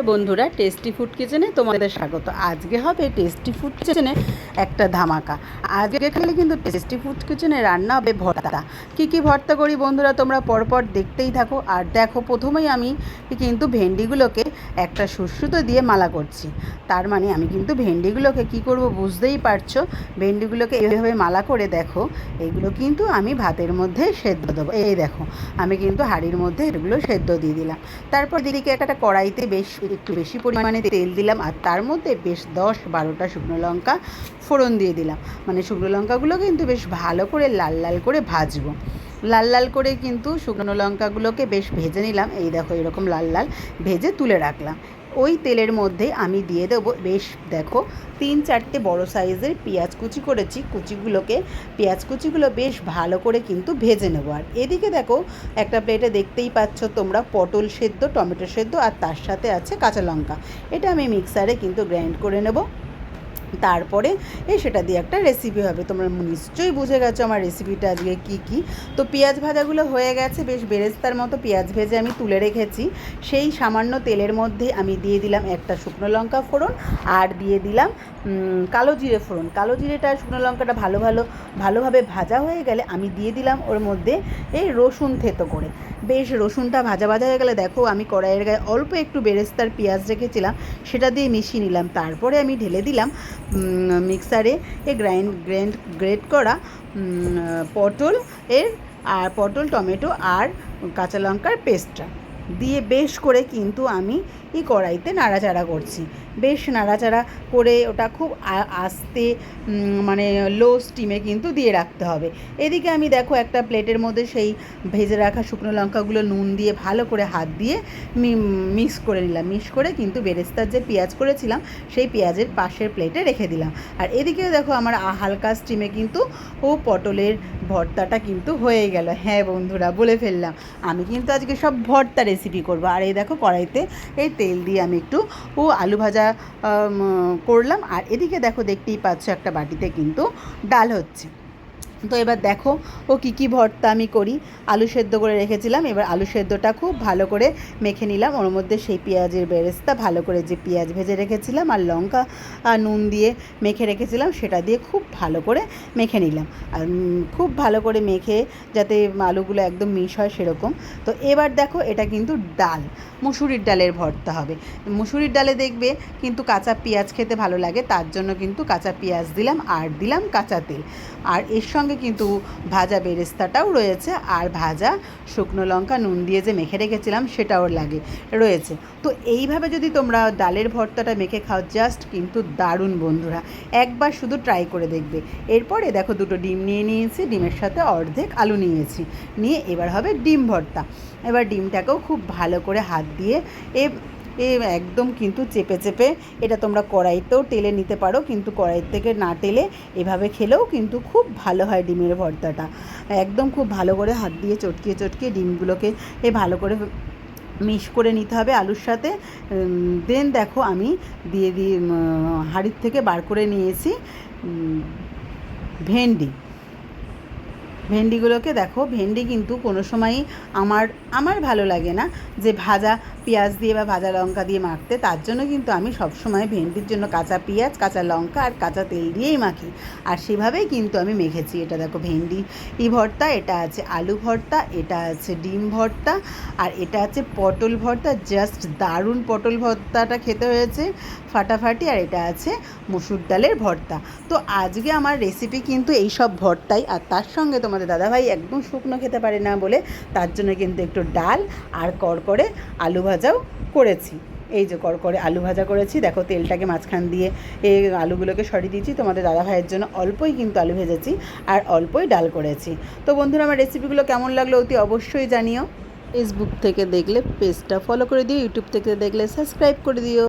বন্ধুরা, tasty food কিচেনে তোমাদের স্বাগত। আজকে হবে টেস্টি ফুড কিচেনে একটা ধামাকা। আজকে খেলে কিন্তু টেস্টি ফুড কিচেনে রান্না হবে ভর্তা। কি ভর্তা করি বন্ধুরা, তোমরা পরপর দেখতেই থাকো। আর দেখো, প্রথমেই আমি কিন্তু ভেন্ডিগুলোকে একটা সুসুতো দিয়ে মালা করছি। তার মানে আমি কিন্তু ভেন্ডিগুলোকে কি করব বুঝতেই পারছো। ভেন্ডিগুলোকে এইভাবে মালা করে দেখো, এগুলো কিন্তু আমি ভাতের মধ্যে সেদ্ধ দেবো। এই দেখো, আমি কিন্তু হাঁড়ির মধ্যে এগুলো সেদ্ধ দিয়ে দিলাম। তারপর দিদিকে একটা কড়াইতে একটু বেশি পরিমাণে তেল দিলাম, আর তার মধ্যে বেশ 10-12টা শুকনো লঙ্কা ফোড়ন দিয়ে দিলাম। মানে শুকনো লঙ্কাগুলো কিন্তু বেশ ভালো করে লাল লাল করে ভাজবো। লাল লাল করে কিন্তু শুকনো লঙ্কাগুলোকে বেশ ভেজে নিলাম। এই দেখো, এরকম লাল লাল ভেজে তুলে রাখলাম। ওই তেলের মধ্যে আমি দিয়ে দেবো বেশ দেখো 3-4টে বড় সাইজের পেঁয়াজ কুচি করেছি। পেঁয়াজ কুচিগুলো বেশ ভালো করে কিন্তু ভেজে নেবো। আর এদিকে দেখো, একটা প্লেটে দেখতেই পাচ্ছ তোমরা পটল সেদ্ধ, টমেটো সেদ্ধ, আর তার সাথে আছে কাঁচা লঙ্কা। এটা আমি মিক্সারে কিন্তু গ্রাইন্ড করে নেব। তারপরে সেটা দিয়ে একটা রেসিপি হবে। তোমরা নিশ্চয়ই বুঝে গেছো আমার রেসিপিটা আজকে কী। তো পেঁয়াজ ভাজাগুলো হয়ে গেছে, বেশ বেরেস্তার মতো পেঁয়াজ ভেজে আমি তুলে রেখেছি। সেই সামান্য তেলের মধ্যে আমি দিয়ে দিলাম একটা শুকনো লঙ্কা ফোড়ন, আর দিয়ে দিলাম কালো জিরে ফোড়ন। কালো জিরেটা শুকনো লঙ্কাটা ভালোভাবে ভাজা হয়ে গেলে আমি দিয়ে দিলাম ওর মধ্যে এই রসুন থেতো করে। বেশ রসুনটা ভাজা হয়ে গেলে দেখো, আমি কড়াইয়ের গায়ে অল্প একটু বেরেস্তার পেঁয়াজ রেখেছিলাম, সেটা দিয়ে মিশিয়ে নিলাম। তারপরে আমি ঢেলে দিলাম মিক্সারে গ্রেট করা পটল, টমেটো আর কাঁচা লঙ্কার পেস্টটা দিয়ে বেশ করে কিন্তু আমি এই কড়াইতে নাড়াচাড়া করছি। বেশ নাড়াচাড়া করে ওটা খুব আস্তে মানে লো স্টিমে কিন্তু দিয়ে রাখতে হবে। এদিকে আমি দেখো একটা প্লেটের মধ্যে সেই ভেজে রাখা শুকনো লঙ্কাগুলো নুন দিয়ে ভালো করে হাত দিয়ে মিক্স করে নিলাম। মিক্স করে কিন্তু বেরেস্তার যে পেঁয়াজ করেছিলাম সেই পেঁয়াজের পাশের প্লেটে রেখে দিলাম। আর এদিকে দেখো, আমার হালকা স্টিমে কিন্তু পটলের ভর্তাটা কিন্তু হয়ে গেল। হ্যাঁ বন্ধুরা, বলে ফেললাম, আমি কিন্তু আজকে সব ভর্তা রেসিপি করব। আর এই দেখো, কড়াইতে এই তেল দিয়ে আমি একটু আলু ভাজা করলাম। আর এদিকে দেখো, দেখতেই পাচ্ছ একটা বাটিতে কিন্তু ডাল হচ্ছে। তো এবার দেখো কী ভর্তা আমি করি। আলু সেদ্ধ করে রেখেছিলাম, এবার আলু সেদ্ধটা খুব ভালো করে মেখে নিলাম। ওর মধ্যে সেই পেঁয়াজের বেরেস্তা ভালো করে যে পেঁয়াজ ভেজে রেখেছিলাম আর লঙ্কা আর নুন দিয়ে মেখে রেখেছিলাম, সেটা দিয়ে খুব ভালো করে মেখে নিলাম। আর খুব ভালো করে মেখে যাতে আলুগুলো একদম মিশ হয় সেরকম। তো এবার দেখো, এটা কিন্তু ডাল, মুসুরির ডালের ভর্তা হবে। মুসুরির ডালে দেখবে কিন্তু কাঁচা পেঁয়াজ খেতে ভালো লাগে, তার জন্য কিন্তু কাঁচা পেঁয়াজ দিলাম আর দিলাম কাঁচা তেল। আর এর সঙ্গে কিন্তু ভাজা বেরেস্তাটাও রয়েছে, আর ভাজা শুকনো লঙ্কা নুন দিয়ে যে মেখে রেখেছিলাম সেটাও রয়েছে। তো এইভাবে যদি তোমরা ডালের ভর্তাটা মেখে খাও, জাস্ট কিন্তু দারুণ বন্ধুরা, একবার শুধু ট্রাই করে দেখবে। এরপরে দেখো, 2টো ডিম নিয়ে নিয়েছি, ডিমের সাথে অর্ধেক আলু নিয়েছি, নিয়ে এবার হবে ডিম ভর্তা। এবার ডিমটাকেও খুব ভালো করে হাত দিয়ে একদম কিন্তু চেপে এটা তোমরা কড়াইতেও টেলে নিতে পারো, কিন্তু কড়াই থেকে না টেলে এভাবে খেলেও কিন্তু খুব ভালো হয় ডিমের ভর্তাটা। একদম খুব ভালো করে হাত দিয়ে চটকিয়ে ডিমগুলোকে ভালো করে মিক্স করে নিতে হবে আলুর সাথে। দেন দেখো, আমি দিয়ে হাঁড়ির থেকে বার করে নিয়েছি ভেন্ডিগুলোকে। দেখো, ভেন্ডি কিন্তু কোনো সময়ই আমার ভালো লাগে না যে ভাজা পেঁয়াজ দিয়ে বা ভাজা লঙ্কা দিয়ে মাখতে। তার জন্য কিন্তু আমি সবসময় ভেন্ডির জন্য কাঁচা পেঁয়াজ, কাঁচা লঙ্কা আর কাঁচা তেল দিয়েই মাখি। আর সেভাবেই কিন্তু আমি মেখেছি। এটা দেখো ভেন্ডি ভর্তা, এটা আছে আলু ভর্তা, এটা আছে ডিম ভর্তা, আর এটা আছে পটল ভর্তা। জাস্ট দারুণ পটল ভর্তাটা খেতে হয়েছে, ফাটাফাটি। আর এটা আছে মসুর ডালের ভর্তা। তো আজকে আমার রেসিপি কিন্তু এইসব ভর্তাই। আর তার সঙ্গে তোমাদের দাদাভাই একদম শুকনো খেতে পারে না বলে তার জন্য কিন্তু একটু ডাল আর কড়কড়ে আলু ভাজাও করেছি। এই যে কড়কড়ে আলু ভাজা করেছি, দেখো তেলটাকে মাঝখান দিয়ে এই আলুগুলোকে সরিয়ে দিয়েছি। তোমাদের দাদাভাইয়ের জন্য অল্পই কিন্তু আলু ভেজেছি আর অল্পই ডাল করেছি। তো বন্ধুরা, আমার রেসিপিগুলো কেমন লাগলো অতি অবশ্যই জানিও। ফেসবুক থেকে দেখলে পেজটা ফলো করে দিও, ইউটিউব থেকে দেখলে সাবস্ক্রাইব করে দিও।